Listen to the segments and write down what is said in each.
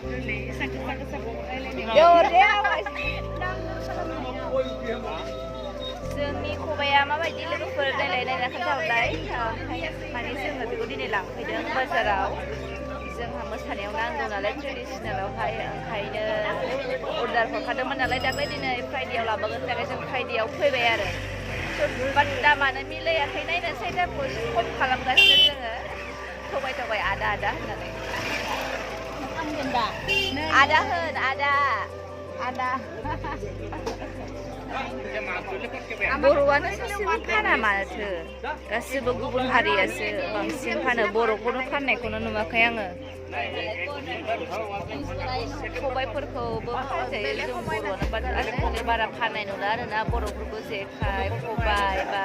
Yaudah, जोंनि खबाइआ माबायदि लोगोफोर रायलायनायना खोन्थाहरलाय माने जोङो बेखौ दिनै लांफैदों बाजाराव जोंहा मोसानायाव नांगौ नालाय ट्रेडिसनेलावहाय ओंखायनो अर्डार हरखादोंमोन नालाय दाख्लै दिनै फ्राइडेआव लाबोगोन थाखाय जों फ्राइडेआव फैबाय आरो बाट दामानो मिलायाखै नायनोसै दामखौ खम खालामगासिनो जोङो थगाय आदा होननानै आदा होन आदा बर'आनो सासेबो फाना माथो गासिबो गुबुन हारियासो बांसिन फानो बर'खौनो फाननायखौनो नुवाखै आङो खबाइफोरखौबो फानजायो जों बर'आनो आजिखालि बारा फाननाय नुला आरोना बर'फोरखौ जेखाइ खबाइ बा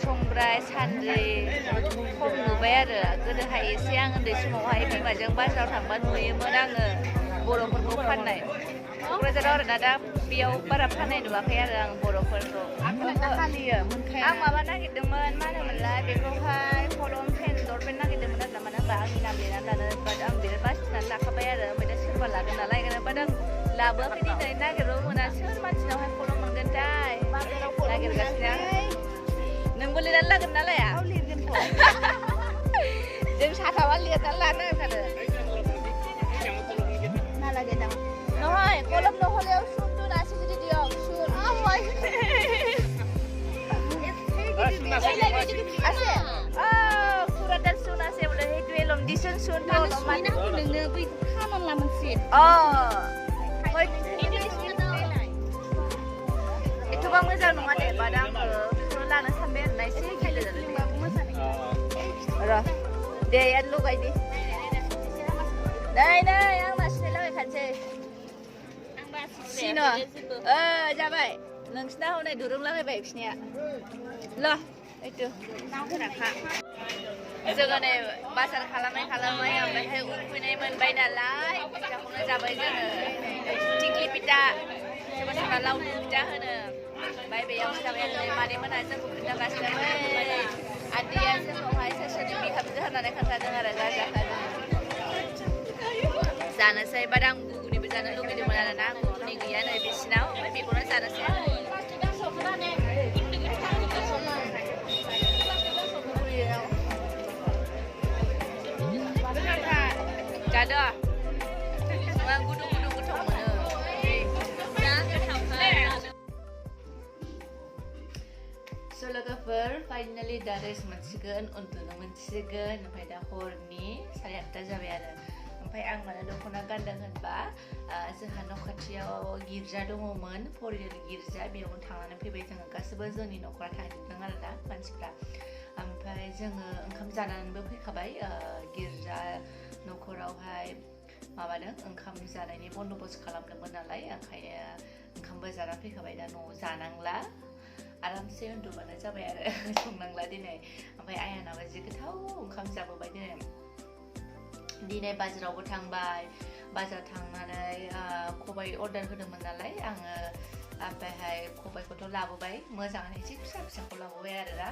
संग्राय सान्द्रि खम नुबाय आरो गोदोहाय एसे आं उन्दै समावहाय बिमाजों बाजाराव थांबा नुयोमोन आङो बर'फोरखौ फाननाय क'क्राझाराव आरोना दा बेयाव बारा फाननाय नुवाखै आरो आं बर'फोरखौ आं माबा नागिरदोंमोन मा होनोमोनलाय बेखौहाय कलम पेन दरपेन नागिरदोंमोन आरो मानो होनबा आंनि नाम लिरनानै लानो बाट आं बिराद बासिनानै लाखाबाय आरो ओमफ्राय दा सोरबा लागोन नालाय बाट आं लाबोआखै दिनै नागिरबो मोना सोर मानसिनावहाय कलम मोनगोन थाय नागिरगासिनो नोंबो लिरनानै लागोन ना लाया जों साथामा लिरनानै लानो होनखादों নহয় কলম নহলেও শুনটো আছে যদি দিয়ক শুন আছে সুরাটার শুন আছে বলে সেইটোৱে লম দিচোন শুনটো অলপমান নोंनो बै खाननला मोनसे एथ'बां मोजां नङा दे बाट आङो बेखौ लानो सानबाय आरोना एसे गिलिर र' दे याद लगायदि नै आंना सिनाय लागायखानोसै सिनो जाबाय नोंसिना हनै दुरुंलाबायबाय बिसिनिया ल' एथु जोङो नै बाजार खालामै ओमफ्रायहाय उखैनाय मोनबाय नालाय फिथाखौनो जाबाय जोङो थिंख्लि फिथा सोरबा सोरबा लावदुम फिथा होनो ओमफ्राय बेयावनो जाबाय आरो मादै मोनहा जोंखौ खोन्थागासिनो आदैया जोंखौहाय सोरनि बिहामजो होननानै खोन्थादों आरो जाजाखादों जानोसै बाट आं गुगुनिबो जानो लुगैदोंमोन आरो ना गुगुनि गैया नै बिसिनाव ओमफ्राय बेखौनो जानोसै जादो आं गुदुं गोथाव मोनो स' लोगोफोर फाइनालि दा रेस्ट मोनसिगोन उन्दुनो मोनसिगोन ओमफ्राय दा हरनि 8:30 जाबाय आरो ओमफ्राय आं मानो दख'ना गानदों होनबा जोंहा न' खाथियाव गिर्जा दङमोन फरियल गिर्जा बेयावनो थांनानै फैबाय जोङो गासिबो जोंनि न'खरा थांजोबदों आरो दा मानसिफ्रा ओमफ्राय जोङो ओंखाम जानानैबो फैखाबाय गिर्जा न'खरावहाय माबादों ओंखाम जानायनि बन्द'बस्त खालामदोंमोन नालाय ओंखायनो ओंखामबो जाना फैखाबाय दा न'आव जानांला आरामसे उन्दुबानो जाबाय आरो संनांला दिनै ओमफ्राय आयानाबो जि गोथाव ओंखाम जाबोबाय दिनै बाजारावबो थांबाय बाजार थांनानै खबाइ अर्डार होदोंमोन नालाय आङो ओमफ्रायहाय खबाइखौथ' लाबोबाय मोजाङानो एसे फिसाखौ लाबोबाय आरोना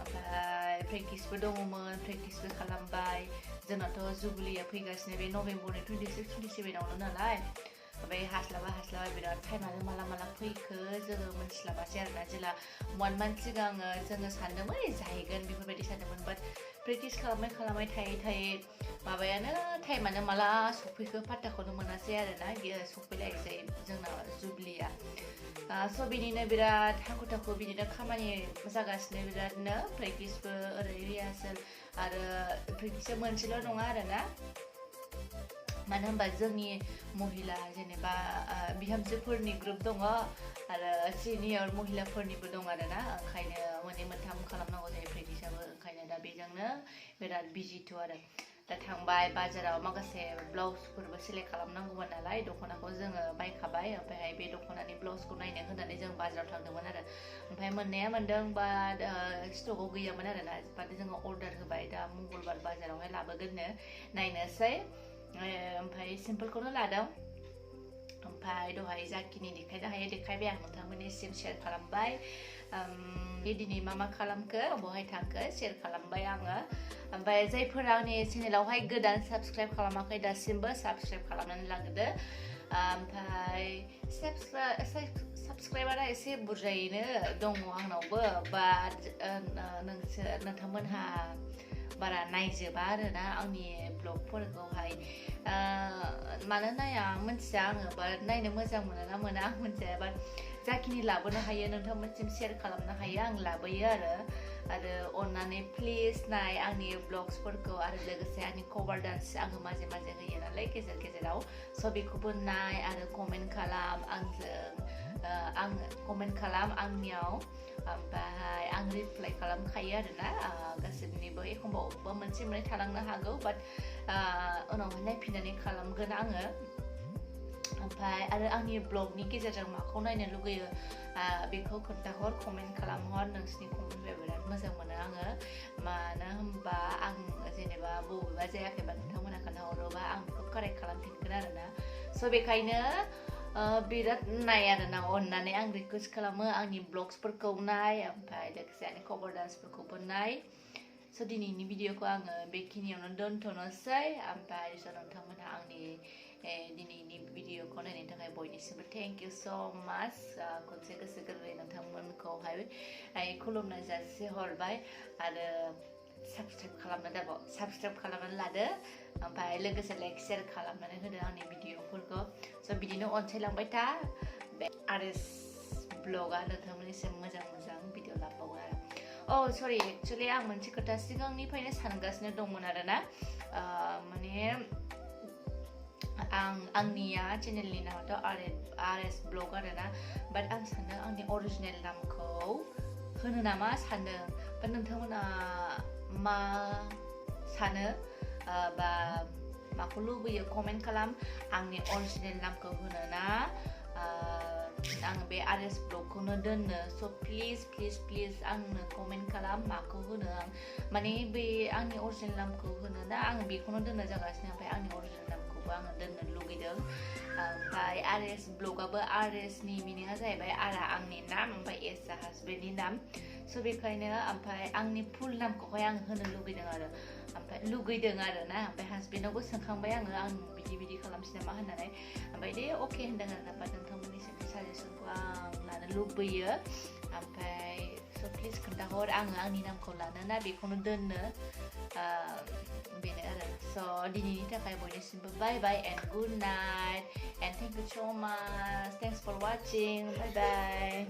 ओमफ्राय प्रेक्टिसबो दङमोन प्रेक्टिसबो खालामबाय जोंनाथ' जुबलिया फैगासिनो बे नभेम्बरनि 26-27आवनो नालाय ओमफ्राय हास्लाबा बिराद टाइमानो माला फैखो जोङो मोनथिस्लाबासै आरोना जेला 1 month सिगां जोङो सानदोंमोन जाहैगोन बेफोरबायदि सानदोंमोन बाट प्रेक्टिस खालामबाय थायै माबायानो टाइमानो माला सफैखो पात्ताखौनो मोनासै आरोना सफैलायसै जोंना जुबलिया स' बिनिनो बिराद हाखु दाखु बिदिनो खामानि जागासिनो बिरादनो प्रेक्टिसबो ओरै रिहार्सेल आरो प्रेक्टिसा मोनसेल' नङा आरोना मानो होनबा जोंनि महिला जेनेबा बिहामजोफोरनि ग्रुप दङ आरो सिनियर महिलाफोरनिबो दं आरोना ओंखायनो मोननै मोनथाम खालामनांगौ जायो प्रेक्टिसाबो ओंखायनो दा बेजोंनो बिराद बिजिथ' आरो दा थांबाय बाजाराव माखासे ब्लाउसफोरबो सेलेक्ट खालामनांगौमोन नालाय दख'नाखौ जोङो बायखाबाय ओमफ्रायहाय बे दख'नानि ब्लाउसखौ नायनो होननानै जों बाजाराव थांदोंमोन आरो ओमफ्राय मोननाया मोनदों बाट स्टकआव गैयामोन आरोना बाट जोङो अर्डार होबाय दा मंगलबार बाजारावहाय लाबोगोननो नायनोसै ओमफ्राय सिम्पोलखौनो लादों ओमफ्राय दहाय जाखिनि देखायनो हायो देखायबाय आं नोंथांमोननिसिम शेयार खालामबाय कि दिनै मा खालामखो बहाय थांखो शेयार खालामबाय आङो ओमफ्राय जायफोरा आंनि चेनेलावहाय गोदान साबस्क्राइब खालामाखै दासिमबो साबस्क्राइब खालामनानै लाग्रोदो ओमफ्राय साबस्क्राइबारा एसे बुरजायैनो दङ आंनावबो बाट नोंथांमोनहा बारा नायजोबा आरोना आंनि ब्लगफोरखौहाय मानो नाया मिथिया आङो बाट नायनो मोजां मोनो ना मोना आं मिथिया बाट जाखिनि लाबोनो हायो नोंथांमोनसिम शेयार खालामनो हायो आं लाबोयो आरो अननानै प्लिज नाय आंनि ब्लग्सफोरखौ आरो लोगोसे आंनि कभार डान्स आङो माजे माजे होयो नालाय गेजेर गेजेराव स' बेखौबो नाय आरो कमेन्ट खालाम आं कमेन्ट खालाम आंनियाव ओमफ्राय आं रिप्लाइ खालामखायो आरोना गासैनिबो एखमबा मोनसे मोननै थालांनो हागौ बाट उनावहाय नायफिननानै खालामगोन आङो ओमफ्राय आरो आंनि ब्लगनि गेजेरजों माखौ नायनो लुगैयो बेखौ खोन्थाहर कमेन्ट खालामहर नोंसिनि कमेन्टफोरा बिराद मोजां मोनो आङो मानो होनबा आं जेनेबा बबेबा जायाखैबा नोंथांमोना खोन्थाहरोबा आं बेखौ कारेक्ट खालामफिनगोन आरोना स' बेखायनो बिराद नाय आरोना अननानै आं रिकुवेस्ट खालामो आंनि ब्लग्सफोरखौ नाय ओमफ्राय लोगोसे आंनि कभार डान्सफोरखौबो नाय स' दिनैनि भिडिअखौ आङो बेखिनियावनो दोनथ'नोसै ओमफ्राय स' नोंथांमोनहा आंनि दिनैनि भिडिअखौ नायनायनि थाखाय बयनिसिमबो थेंक इउ स' माच खनसे गोसो गोरबोयै नोंथांमोनखौहाय खुलुमनाय जासिहरबाय आरो साबस्क्राइब खालामनानै लादो ओमफ्राय लोगोसे लाइक शेयार खालामनानै होदो आंनि भिडिअफोरखौ स' बिदिनो अनसायलांबाय था बे आरएस ब्लगा नोंथांमोननिसिम मोजां भिडिअ लाबावो आरो सरि एक्चुअलि आं मोनसे खोथा सिगांनिफ्रायनो सानगासिनो दंमोन आरोना माने आंनिया चेनेलनि नामाथ' आरएस ब्लग आरोना बाट आं सानदों आंनि अरिजिनेल नामखौ होनो नामा सानदों बाट नोंथांमोना मा सानो बा माखौ लुबैयो कमेन्ट खालाम आंनि अरिजिनेल नामखौ होनो ना आं बे आरएस ब्लगखौनो दोननो स' प्लिज आंनो कमेन्ट खालाम माखौ होनो आं माने बे आंनि अरिजिनेल नामखौ होनो ना आं बेखौनो दोननो जागासिनो ओमफ्राय आंनि अरिजिनेल नामखौबो आङो दोननो लुगैदों ओमफ्राय आरएस ब्लगाबो आरएसनि मिनिङा जाहैबाय आरा आंनि नाम ओमफ्राय एसआ हासबेन्डनि नाम स' बेखायनो ओमफ्राय आंनि फुल नामखौहाय आं होनो लुगैदों आरो ना ओमफ्राय हासबेन्डआवबो सोंखांबाय आं बिदि खालामसै नामा होननानै ओमफ्राय दे अके होनदों आरोना बाट नोंथांमोननिसिम साजेसनखौ आं लानो लुबैयो ओमफ्राय स' प्लिज खोन्थाहर आङो आंनि नामखौ लानो ना बेखौनो दोननो बेनो आरो स' दिनैनि थाखाय बयनिसिमबो bye and good night and thank you so' much thanks four वाचिं bye